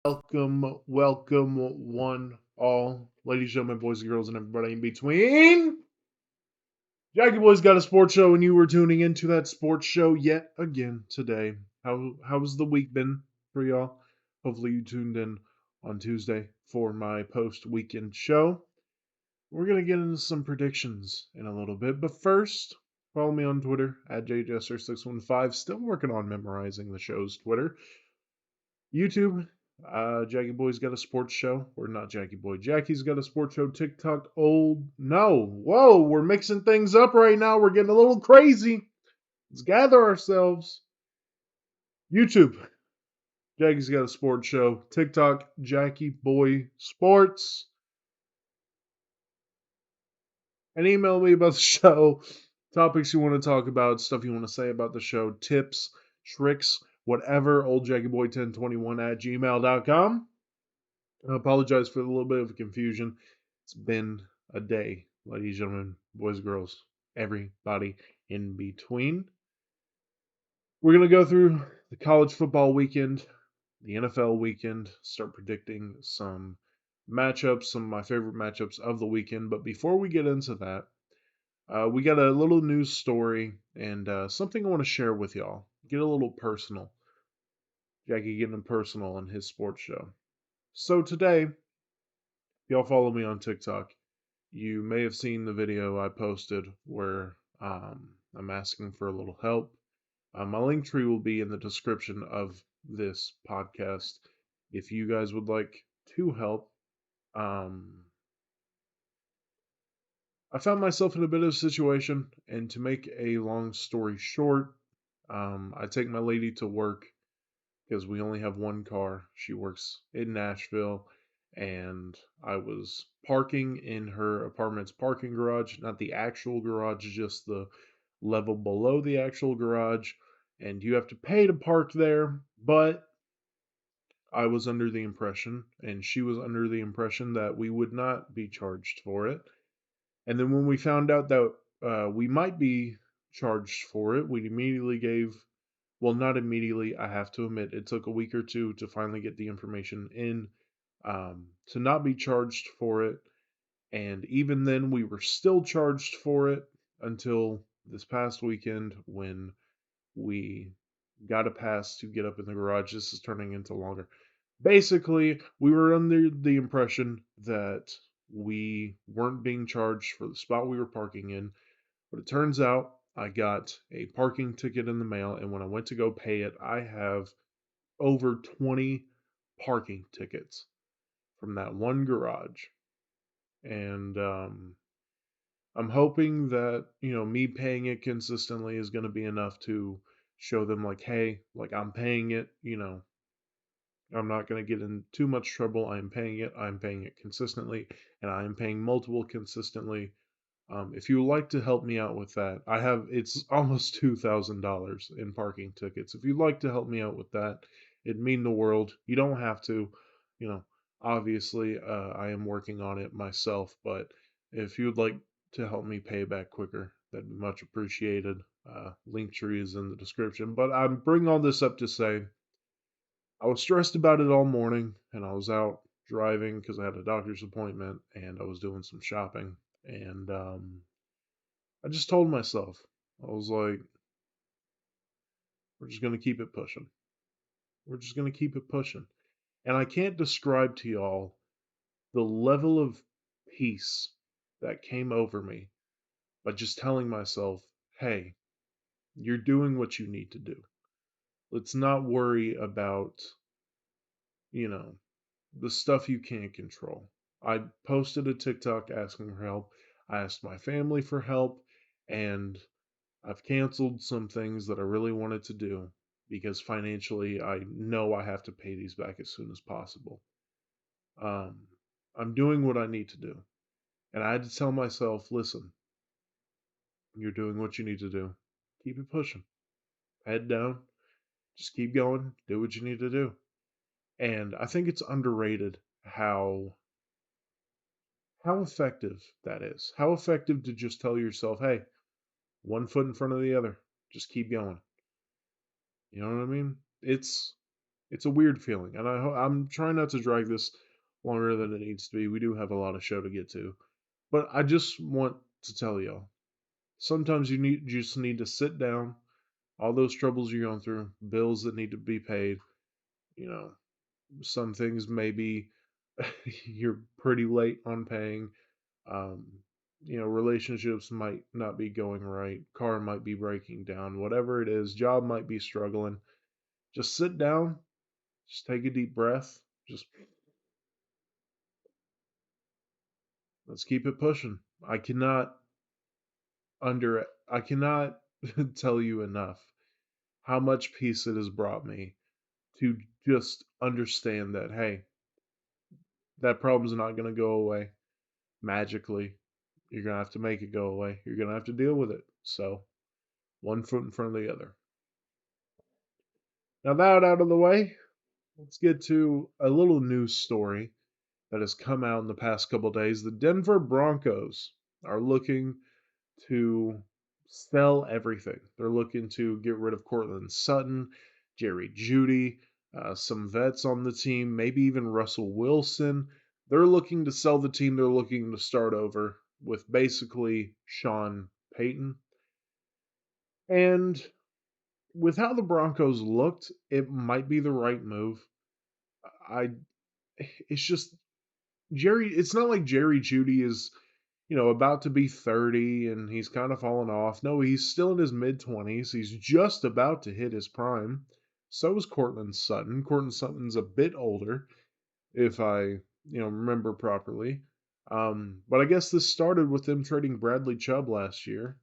Welcome, one all, ladies, gentlemen, boys and girls, and everybody in between. Jackie Boy's got a sports show, and you were tuning into that sports show yet again today. How's the week been for y'all? Hopefully, you tuned in on Tuesday for my post weekend show. We're gonna get into some predictions in a little bit, but first, follow me on Twitter at JJester615. Still working on memorizing the show's Twitter. YouTube, Jackie Boy's got a sports show. Or not Jackie Boy. Jackie's got a sports show. TikTok, old. No. Whoa, we're mixing things up right now. We're getting a little crazy. Let's gather ourselves. YouTube, Jackie's got a sports show. TikTok, Jackie Boy Sports. And email me about the show, topics you want to talk about, stuff you want to say about the show, tips, tricks, whatever. OldJackieBoy1021 at gmail.com. I apologize for a little bit of confusion. It's been a day, ladies and gentlemen, boys and girls, everybody in between. We're going to go through the college football weekend, the NFL weekend, start predicting some matchups, some of my favorite matchups of the weekend. But before we get into that, we got a little news story and something I want to share with y'all. Get a little personal. Jackie getting personal on his sports show. So today, if y'all follow me on TikTok, you may have seen the video I posted where I'm asking for a little help. My link tree will be in the description of this podcast. If you guys would like to help, I found myself in a bit of a situation, and to make a long story short, I take my lady to work because we only have one car. She works in Nashville, and I was parking in her apartment's parking garage, not the actual garage, just the level below the actual garage. And you have to pay to park there, but I was under the impression, and she was under the impression, that we would not be charged for it. And then when we found out that we might be charged for it, we immediately gave, well, not immediately, I have to admit, it took a week or two to finally get the information in to not be charged for it. And even then, we were still charged for it until this past weekend when we got a pass to get up in the garage. This is turning into longer. Basically, we were under the impression that we weren't being charged for the spot we were parking in, but it turns out I got a parking ticket in the mail, and when I went to go pay it, I have over 20 parking tickets from that one garage. And I'm hoping that, me paying it consistently is going to be enough to show them, like, hey, like, I'm paying it, I'm not going to get in too much trouble. I'm paying it consistently, and I am paying multiple consistently. If you would like to help me out with that, it's almost $2,000 in parking tickets. If you'd like to help me out with that, it'd mean the world. You don't have to, you know, obviously, I am working on it myself, but if you would like to help me pay back quicker, that'd be much appreciated. Link tree is in the description. But I'm bringing all this up to say I was stressed about it all morning, and I was out driving because I had a doctor's appointment, and I was doing some shopping. And I just told myself, I was like, we're just going to keep it pushing. We're just going to keep it pushing. And I can't describe to y'all the level of peace that came over me by just telling myself, hey, you're doing what you need to do. Let's not worry about, you know, the stuff you can't control. I posted a TikTok asking for help. I asked my family for help, and I've canceled some things that I really wanted to do because financially I know I have to pay these back as soon as possible. Um, I'm doing what I need to do. And I had to tell myself, listen, you're doing what you need to do. Keep it pushing. Head down. Just keep going. Do what you need to do. And I think it's underrated how effective that is. How effective to just tell yourself, hey, one foot in front of the other. Just keep going. You know what I mean? It's a weird feeling, and I'm trying not to drag this longer than it needs to be. We do have a lot of show to get to, but I just want to tell y'all. Sometimes you just need to sit down. All those troubles you're going through, bills that need to be paid. You know, some things maybe you're pretty late on paying. Um, relationships might not be going right. Car might be breaking down. Whatever it is, job might be struggling. Just sit down. Just take a deep breath. Just let's keep it pushing. I cannot tell you enough how much peace it has brought me to just understand that hey, that problem's not going to go away magically. You're going to have to make it go away. You're going to have to deal with it. So, one foot in front of the other. Now, that out of the way, let's get to a little news story that has come out in the past couple days. The Denver Broncos are looking to sell everything. They're looking to get rid of Cortland Sutton, Jerry Jeudy, some vets on the team, maybe even Russell Wilson. They're looking to sell the team. They're looking to start over with basically Sean Payton. And with how the Broncos looked, it might be the right move. I it's just it's not like Jerry Jeudy is, about to be 30 and he's kind of fallen off. No, he's still in his mid 20s. He's just about to hit his prime. So is Cortland Sutton. Cortland Sutton's a bit older, if I, remember properly. But I guess this started with them trading Bradley Chubb last year.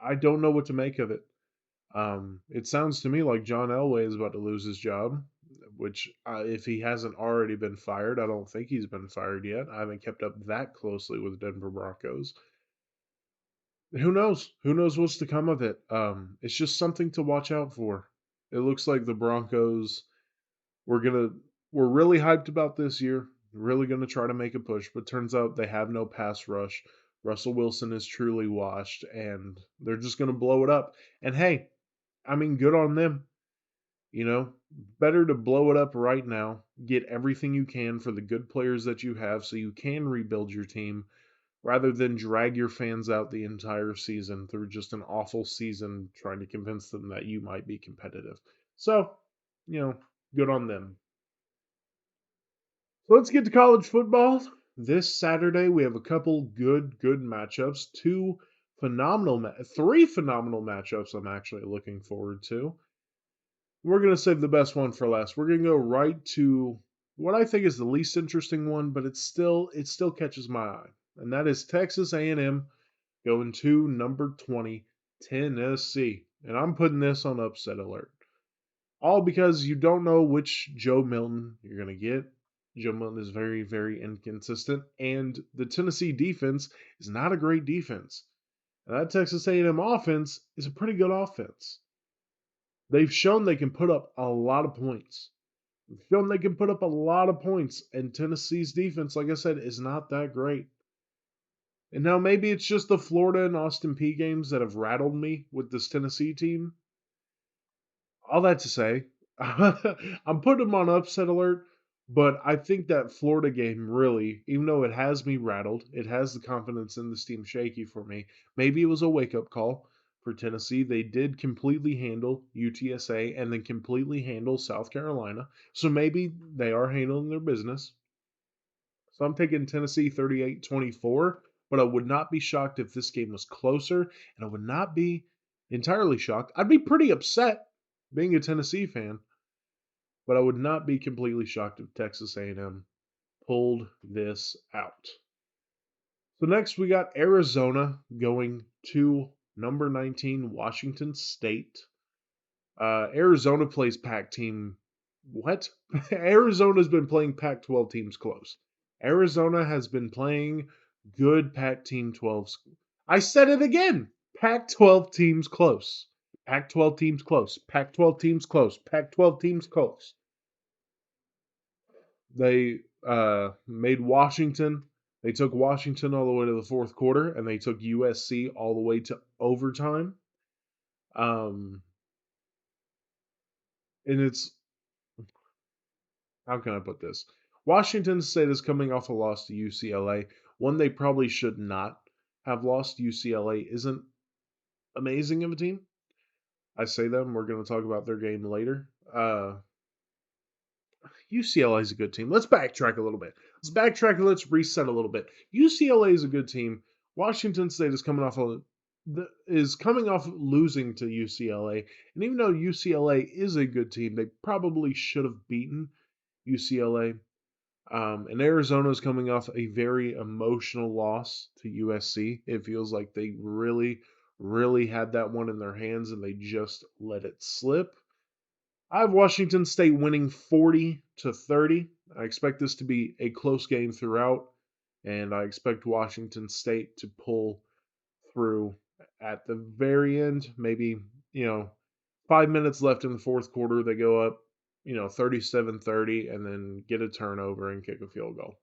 I don't know what to make of it. It sounds to me like John Elway is about to lose his job, which, if he hasn't already been fired, I don't think he's been fired yet. I haven't kept up that closely with Denver Broncos. Who knows? Who knows what's to come of it? It's just something to watch out for. It looks like the Broncos we're gonna we're really hyped about this year. Really gonna try to make a push, but turns out they have no pass rush. Russell Wilson is truly washed, and they're just gonna blow it up. And hey, I mean, good on them. You know, better to blow it up right now, get everything you can for the good players that you have so you can rebuild your team rather than drag your fans out the entire season through just an awful season trying to convince them that you might be competitive. So, you know, good on them. So let's get to college football. This Saturday we have a couple good matchups, three phenomenal matchups I'm actually looking forward to. We're going to save the best one for last. We're going to go right to what I think is the least interesting one, but it still catches my eye. And that is Texas A&M going to number 20 Tennessee. And I'm putting this on upset alert. All because you don't know which Joe Milton you're going to get. Joe Milton is very inconsistent and the Tennessee defense is not a great defense. And that Texas A&M offense is a pretty good offense. They've shown they can put up a lot of points. They've shown they can put up a lot of points, and Tennessee's defense, like I said, is not that great. And now maybe it's just the Florida and Austin P games that have rattled me with this Tennessee team. All that to say, I'm putting them on upset alert, but I think that Florida game really, even though it has me rattled, it has the confidence in this team shaky for me. Maybe it was a wake up call for Tennessee. They did completely handle UTSA and then completely handle South Carolina. So maybe they are handling their business. So I'm taking Tennessee 38-24, but I would not be shocked if this game was closer, and I would not be entirely shocked. I'd be pretty upset being a Tennessee fan, but I would not be completely shocked if Texas A&M pulled this out. So next we got Arizona going to number 19 Washington State. Arizona plays Pac team. What? Arizona's been playing Pac 12 teams close. Arizona has been playing good Pac team 12s. I said it again. Pac 12 teams close. Pac 12 teams close. Pac 12 teams close. Pac 12 teams close. They made Washington. They took Washington all the way to the fourth quarter, and they took USC all the way to overtime. Um, and it's, how can I put this? Washington State is coming off a loss to UCLA, one they probably should not have lost. UCLA isn't amazing of a team. I say that, and we're going to talk about their game later. UCLA is a good team. Let's backtrack a little bit. Let's reset a little bit. UCLA is a good team. Washington State is coming off losing to UCLA, and even though UCLA is a good team, they probably should have beaten UCLA. And Arizona is coming off a very emotional loss to USC. It feels like they really, really had that one in their hands and they just let it slip. I have Washington State winning 40-30. I expect this to be a close game throughout, and I expect Washington State to pull through at the very end. Maybe, 5 minutes left in the fourth quarter, they go up, 37-30, and then get a turnover and kick a field goal.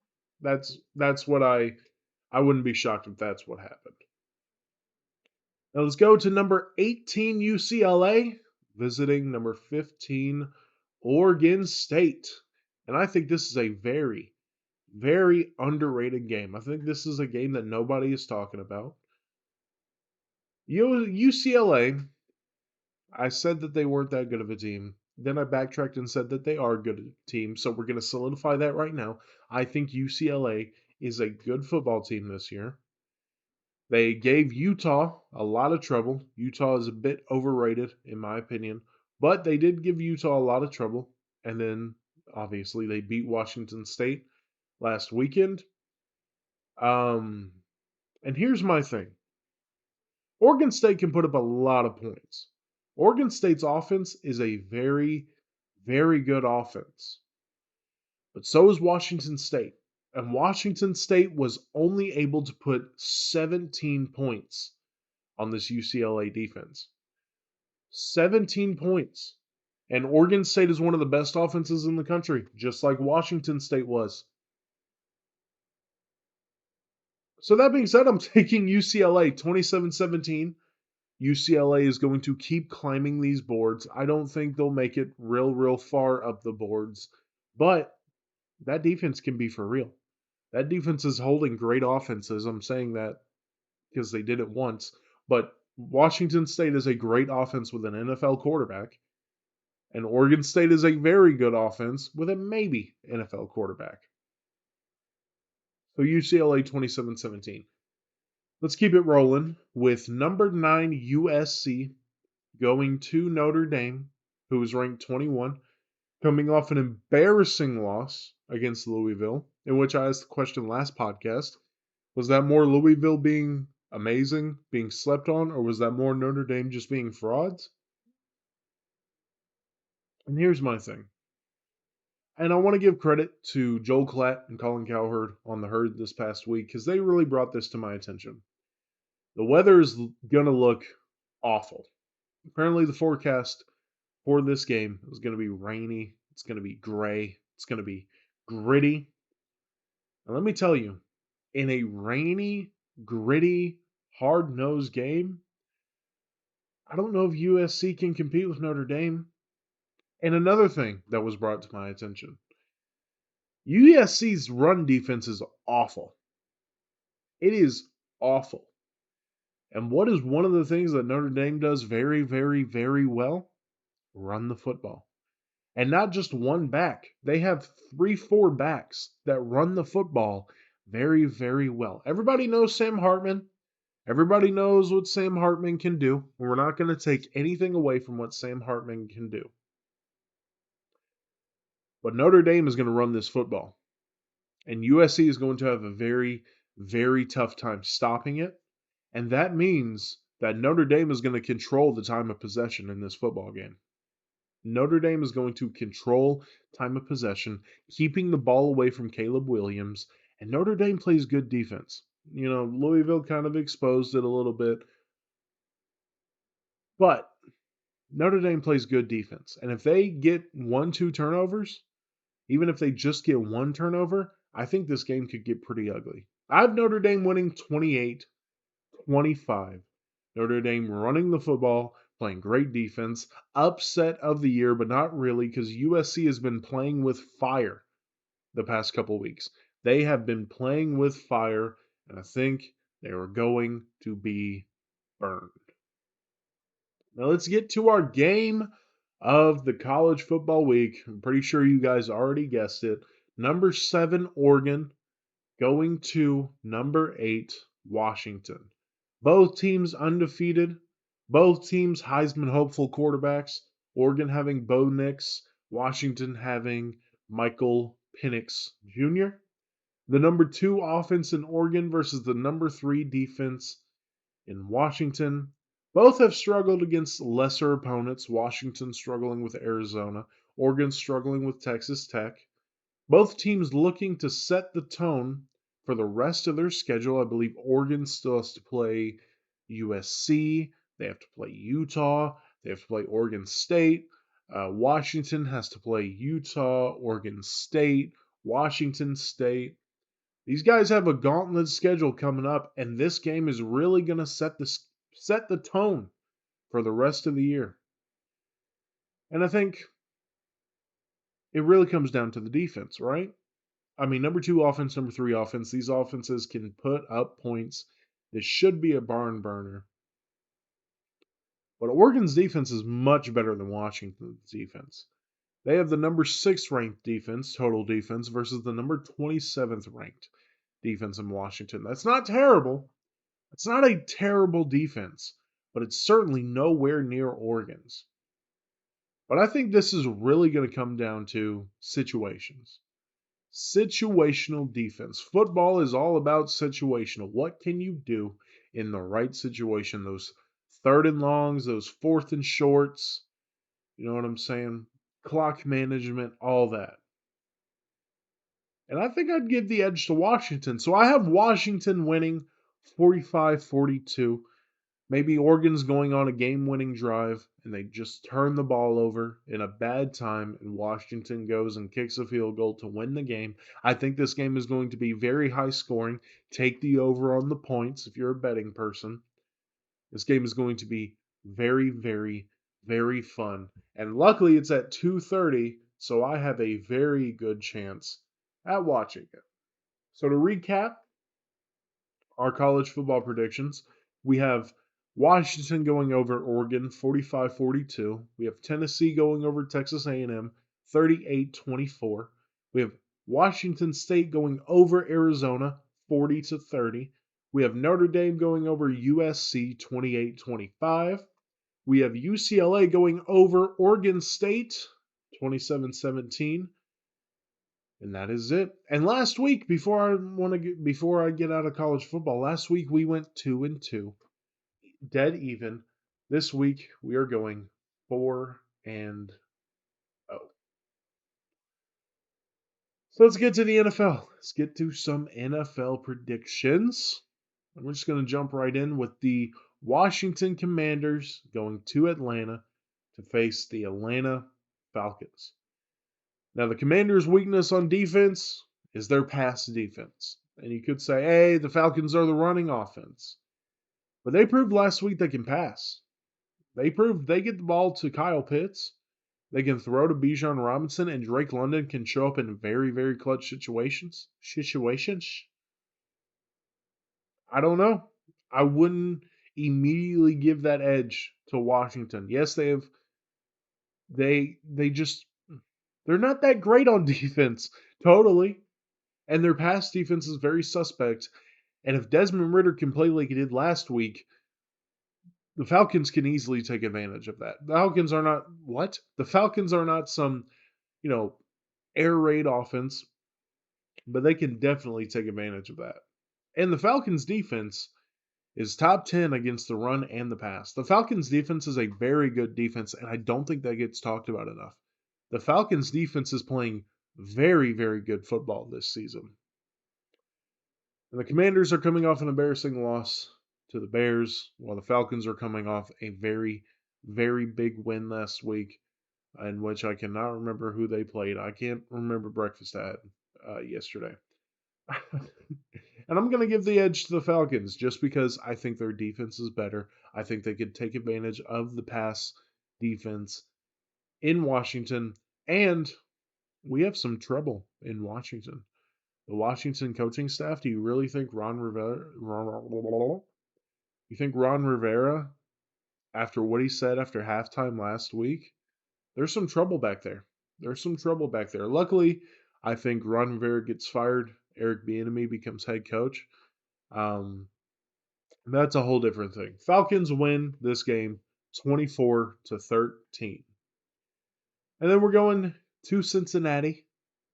That's what I wouldn't be shocked if that's what happened. Now let's go to number 18 UCLA visiting number 15 Oregon State. And I think this is a very, very underrated game. I think this is a game that nobody is talking about. UCLA, I said that they weren't that good of a team. Then I backtracked and said that they are a good team. So we're going to solidify that right now. I think UCLA is a good football team this year. They gave Utah a lot of trouble. Utah is a bit overrated, in my opinion, but they did give Utah a lot of trouble. And then, obviously, they beat Washington State last weekend. And here's my thing. Oregon State can put up a lot of points. Oregon State's offense is a very, very good offense. But so is Washington State. And Washington State was only able to put 17 points on this UCLA defense. 17 points. And Oregon State is one of the best offenses in the country, just like Washington State was. So that being said, I'm taking UCLA 27-17. UCLA is going to keep climbing these boards. I don't think they'll make it real far up the boards, but that defense can be for real. That defense is holding great offenses. I'm saying that because they did it once. But Washington State is a great offense with an NFL quarterback. And Oregon State is a very good offense with a maybe NFL quarterback. So UCLA 27-17. Let's keep it rolling with number 9 USC going to Notre Dame, who is ranked 21, coming off an embarrassing loss against Louisville, in which I asked the question last podcast. Was that more Louisville being amazing, being slept on, or was that more Notre Dame just being frauds? And here's my thing. And I want to give credit to Joel Klatt and Colin Cowherd on the herd this past week because they really brought this to my attention. The weather is going to look awful. Apparently, the forecast for this game is going to be rainy. It's going to be gray. It's going to be gritty. And let me tell you, in a rainy, gritty, hard-nosed game, I don't know if USC can compete with Notre Dame. And another thing that was brought to my attention. USC's run defense is awful. It is awful. And what is one of the things that Notre Dame does very, very, very well? Run the football. And not just one back. They have 3-4 backs that run the football very, very well. Everybody knows Sam Hartman. Everybody knows what Sam Hartman can do. We're not going to take anything away from what Sam Hartman can do. But Notre Dame is going to run this football. And USC is going to have a very, very tough time stopping it. And that means that Notre Dame is going to control the time of possession in this football game. Notre Dame is going to control time of possession, keeping the ball away from Caleb Williams. And Notre Dame plays good defense. Louisville kind of exposed it a little bit. But Notre Dame plays good defense. And if they get 1-2 turnovers, even if they just get one turnover, I think this game could get pretty ugly. I have Notre Dame winning 28-25. Notre Dame running the football, playing great defense. Upset of the year, but not really, because USC has been playing with fire the past couple weeks. They have been playing with fire, and I think they are going to be burned. Now let's get to our game of the college football week. I'm pretty sure you guys already guessed it. Number 7, Oregon, going to number 8, Washington. Both teams undefeated. Both teams Heisman hopeful quarterbacks. Oregon having Bo Nix, Washington having Michael Penix Jr. The number 2 offense in Oregon versus the number 3 defense in Washington. Both have struggled against lesser opponents. Washington struggling with Arizona, Oregon struggling with Texas Tech. Both teams looking to set the tone for the rest of their schedule. I believe Oregon still has to play USC. They have to play Utah. They have to play Oregon State. Washington has to play Utah, Oregon State, Washington State. These guys have a gauntlet schedule coming up, and this game is really going to set the tone for the rest of the year. And I think it really comes down to the defense, right? I mean, number 2 offense, number 3 offense. These offenses can put up points. This should be a barn burner. But Oregon's defense is much better than Washington's defense. They have the number 6 ranked defense, total defense, versus the number 27th ranked defense in Washington. That's not terrible. It's not a terrible defense, but it's certainly nowhere near Oregon's. But I think this is really going to come down to situations. Situational defense. Football is all about situational. What can you do in the right situation? Those third and longs, those fourth and shorts, you know what I'm saying? Clock management, all that. And I think I'd give the edge to Washington. So I have Washington winning 45-42. Maybe Oregon's going on a game-winning drive and they just turn the ball over in a bad time and Washington goes and kicks a field goal to win the game. I think this game is going to be very high scoring. Take the over on the points if you're a betting person. This game is going to be very, very, very fun. And luckily it's at 2:30, so I have a very good chance at watching it. So to recap our college football predictions, we have Washington going over Oregon 45-42. We have Tennessee going over Texas A&M 38-24. We have Washington State going over Arizona 40-30. We have Notre Dame going over USC 28-25. We have UCLA going over Oregon State 27-17. And that is it. And last week, before I get out of college football, last week we went 2-2, dead even. This week we are going 4-0. So let's get to the NFL. Let's get to some NFL predictions. And we're just going to jump right in with the Washington Commanders going to Atlanta to face the Atlanta Falcons. Now, the Commanders' weakness on defense is their pass defense. And you could say, hey, the Falcons are the running offense. But they proved last week they can pass. They proved they get the ball to Kyle Pitts. They can throw to Bijan Robinson, and Drake London can show up in very, very clutch situations. I don't know. I wouldn't immediately give that edge to Washington. Yes, they just they're not that great on defense. Totally. And their pass defense is very suspect. And if Desmond Ridder can play like he did last week, the Falcons can easily take advantage of that. The Falcons are not what? The Falcons are not some, air raid offense, but they can definitely take advantage of that. And the Falcons defense is top 10 against the run and the pass. The Falcons defense is a very good defense, and I don't think that gets talked about enough. The Falcons defense is playing very, very good football this season. And the Commanders are coming off an embarrassing loss to the Bears, while the Falcons are coming off a very, very big win last week, in which I cannot remember who they played. I can't remember breakfast I had yesterday. And I'm going to give the edge to the Falcons just because I think their defense is better. I think they could take advantage of the pass defense in Washington. And we have some trouble in Washington. The Washington coaching staff, do you really think Ron Rivera after what he said after halftime last week, there's some trouble back there. There's some trouble back there. Luckily, I think Ron Rivera gets fired. Eric Bieniemy becomes head coach. Um, that's a whole different thing. Falcons win this game 24-13. And then we're going to Cincinnati,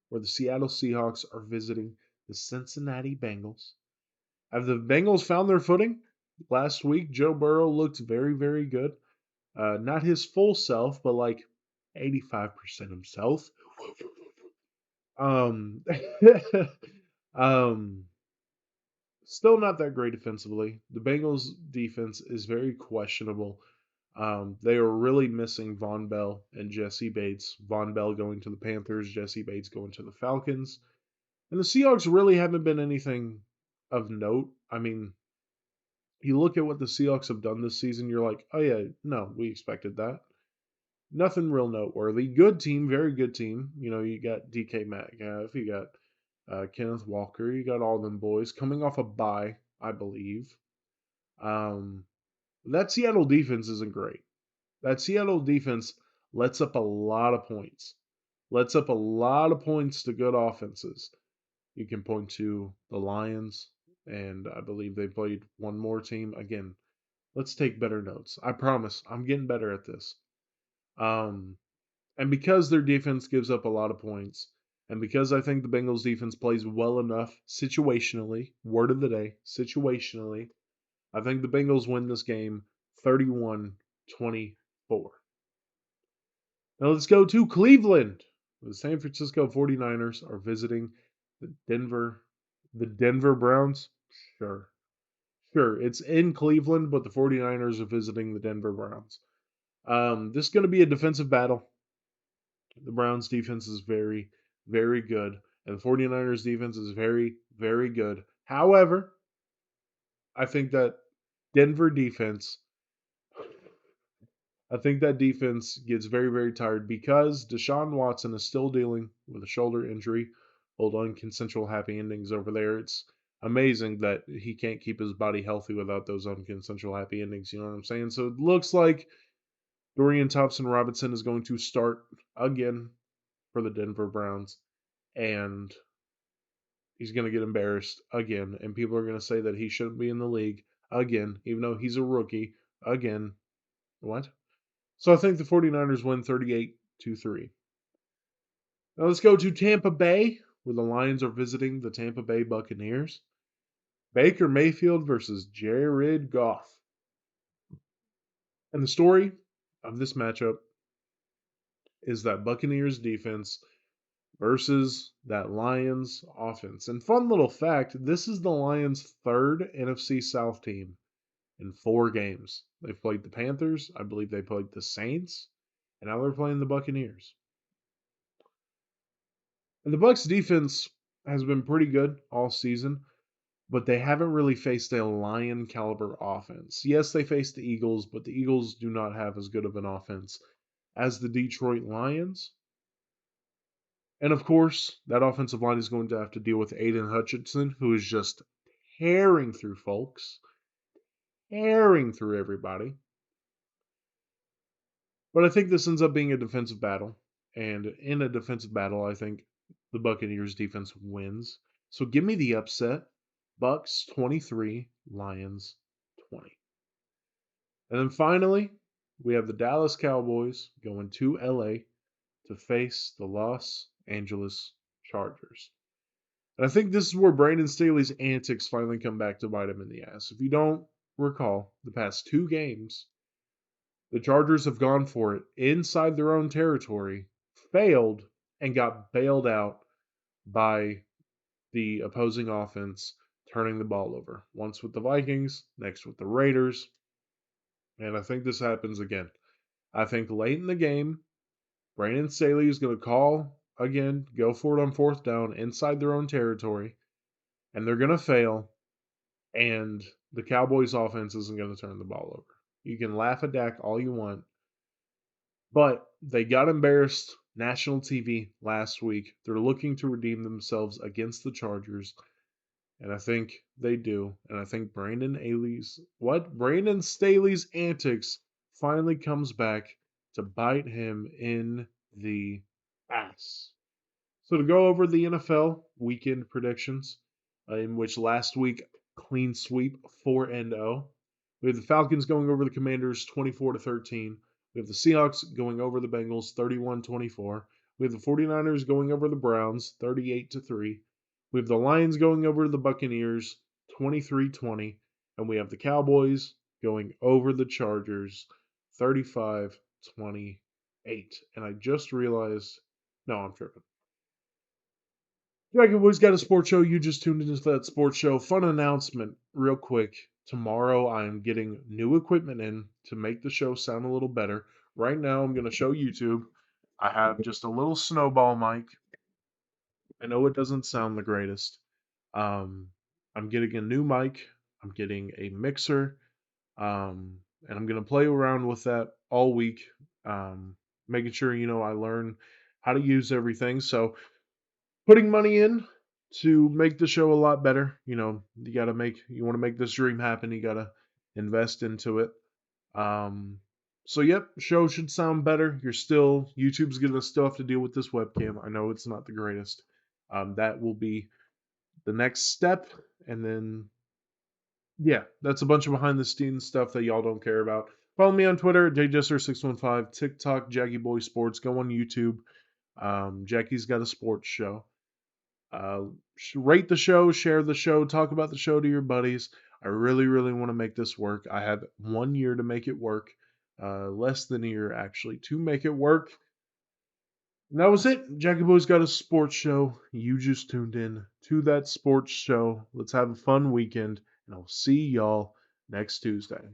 where the Seattle Seahawks are visiting the Cincinnati Bengals. Have the Bengals found their footing? Last week, Joe Burrow looked very, very good. Not his full self, but like 85% himself. Um, um, Still not that great defensively. The Bengals defense is very questionable. They are really missing Von Bell and Jesse Bates. Von Bell going to the Panthers, Jesse Bates going to the Falcons. And the Seahawks really haven't been anything of note. I mean, you look at what the Seahawks have done this season, you're like, oh yeah, no, we expected that. Nothing real noteworthy. Good team, very good team. You know, you got DK Metcalf, you got Kenneth Walker, you got all them boys coming off a bye, I believe. That Seattle defense isn't great. That Seattle defense lets up a lot of points. Lets up a lot of points to good offenses. You can point to the Lions, and I believe they played one more team. Again, let's take better notes. I promise, I'm getting better at this. And because their defense gives up a lot of points, and because I think the Bengals defense plays well enough situationally, word of the day, situationally, I think the Bengals win this game 31-24. Now let's go to Cleveland. The San Francisco 49ers are visiting the Denver Browns. Sure. Sure, it's in Cleveland, but the 49ers are visiting the Denver Browns. This is going to be a defensive battle. The Browns defense is very, very good, and the 49ers defense is very, very good. However, I think that Denver defense I think that defense gets very, very tired because Deshaun Watson is still dealing with a shoulder injury. Hold on, consensual happy endings over there. It's amazing that he can't keep his body healthy without those unconsensual happy endings. You know what I'm saying? So it looks like Dorian Thompson Robinson is going to start again for the Denver Browns, and he's going to get embarrassed again. And people are going to say that he shouldn't be in the league again, even though he's a rookie again. What? So I think the 49ers win 38-3. Now let's go to Tampa Bay, where the Lions are visiting the Tampa Bay Buccaneers. Baker Mayfield versus Jared Goff. And the story of this matchup is that Buccaneers defense versus that Lions offense. And fun little fact, this is the Lions' third NFC South team in 4 games. They've played the Panthers, I believe they played the Saints, and now they're playing the Buccaneers. And the Bucs defense has been pretty good all season, but they haven't really faced a Lion caliber offense. Yes, they faced the Eagles, but the Eagles do not have as good of an offense as the Detroit Lions. And of course, that offensive line is going to have to deal with Aiden Hutchinson, who is just tearing through folks, tearing through everybody. But I think this ends up being a defensive battle. And in a defensive battle, I think the Buccaneers defense wins. So give me the upset. Bucs 23, Lions 20. And then finally, we have the Dallas Cowboys going to LA to face the Los Angeles Chargers. And I think this is where Brandon Staley's antics finally come back to bite him in the ass. If you don't recall, the past 2 games, the Chargers have gone for it inside their own territory, failed, and got bailed out by the opposing offense turning the ball over. Once with the Vikings, next with the Raiders. And I think this happens again. I think late in the game, Brandon Staley is going to call again, go for it on 4th down inside their own territory. and they're going to fail, and the Cowboys offense isn't going to turn the ball over. You can laugh at Dak all you want, but they got embarrassed national TV last week. They're looking to redeem themselves against the Chargers, and I think they do. And I think Brandon Staley's antics finally comes back to bite him in the ass. So to go over the NFL weekend predictions, in which last week clean sweep 4-0. We have the Falcons going over the Commanders 24-13. We have the Seahawks going over the Bengals 31-24. We have the 49ers going over the Browns 38-3. We have the Lions going over the Buccaneers 23-20, and we have the Cowboys going over the Chargers 35-28. And I just realized, no, I'm tripping. Dragon Boy's got a sports show. You just tuned into that sports show. Fun announcement, real quick. Tomorrow I am getting new equipment in to make the show sound a little better. Right now I'm going to show YouTube. I have just a little snowball mic. I know it doesn't sound the greatest. Um, I'm getting a new mic. I'm getting a mixer. And I'm going to play around with that all week. Making sure, I learn how to use everything. So putting money in to make the show a lot better. You want to make this dream happen, you got to invest into it. Um, so yep, show should sound better. YouTube's gonna still have to deal with this webcam. I know it's not the greatest. That will be the next step, and then yeah, that's a bunch of behind the scenes stuff that y'all don't care about. Follow me on Twitter at jjester615, TikTok Jackie Boy Sports. Go on YouTube. Jackie's got a sports show. Uh, Rate the show, share the show, talk about the show to your buddies. I really, really want to make this work. I have 1 year to make it work, less than a year actually, to make it work. And that was it. Jackie Boy's got a sports show. You just tuned in to that sports show. Let's have a fun weekend, and I'll see y'all next Tuesday.